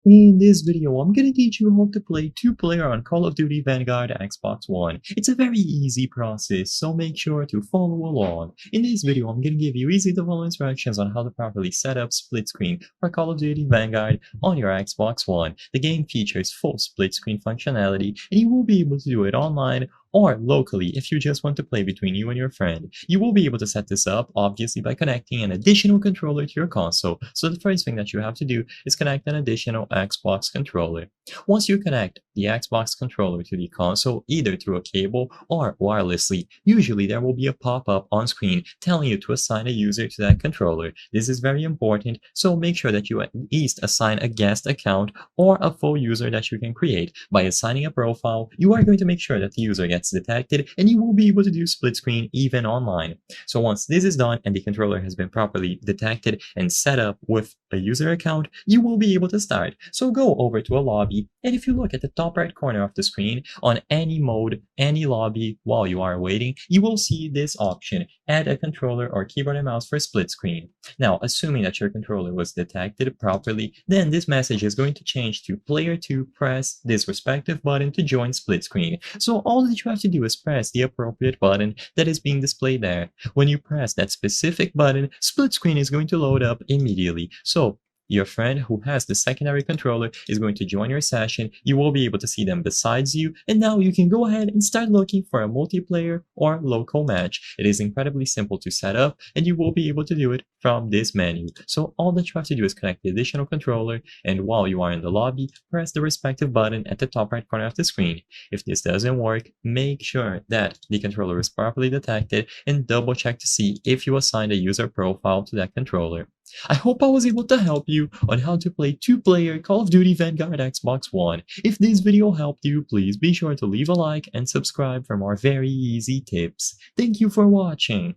In this video, I'm gonna teach you how to play two-player on Call of Duty Vanguard Xbox One. It's a very easy process, so make sure to follow along. In this video, I'm gonna give you easy-to-follow instructions on how to properly set up split screen for Call of Duty Vanguard on your Xbox One. The game features full split screen functionality, and you will be able to do it online or locally if you just want to play between you and your friend. You will be able to set this up, obviously, by connecting an additional controller to your console. So the first thing that you have to do is connect an additional Xbox controller. Once you connect the Xbox controller to the console, either through a cable or wirelessly, usually there will be a pop-up on screen telling you to assign a user to that controller. This is very important, so make sure that you at least assign a guest account or a full user that you can create. By assigning a profile, you are going to make sure that the user gets detected and you will be able to do split screen even online. So once this is done and the controller has been properly detected and set up with a user account, you will be able to start. So go over to a lobby, and if you look at the top right corner of the screen on any mode, any lobby while you are waiting, you will see this option, add a controller or keyboard and mouse for split screen. Now, assuming that your controller was detected properly, then this message is going to change to player 2 press this respective button to join split screen. So all that you have to do is press the appropriate button that is being displayed there. When you press that specific button, split screen is going to load up immediately. So your friend who has the secondary controller is going to join your session. You will be able to see them besides you, and now you can go ahead and start looking for a multiplayer or local match. It is incredibly simple to set up, and you will be able to do it from this menu. So all that you have to do is connect the additional controller, and while you are in the lobby, press the respective button at the top right corner of the screen. If this doesn't work, make sure that the controller is properly detected and double check to see if you assigned a user profile to that controller. I hope I was able to help you on how to play two-player Call of Duty Vanguard Xbox One. If this video helped you, please be sure to leave a like and subscribe for more very easy tips. Thank you for watching.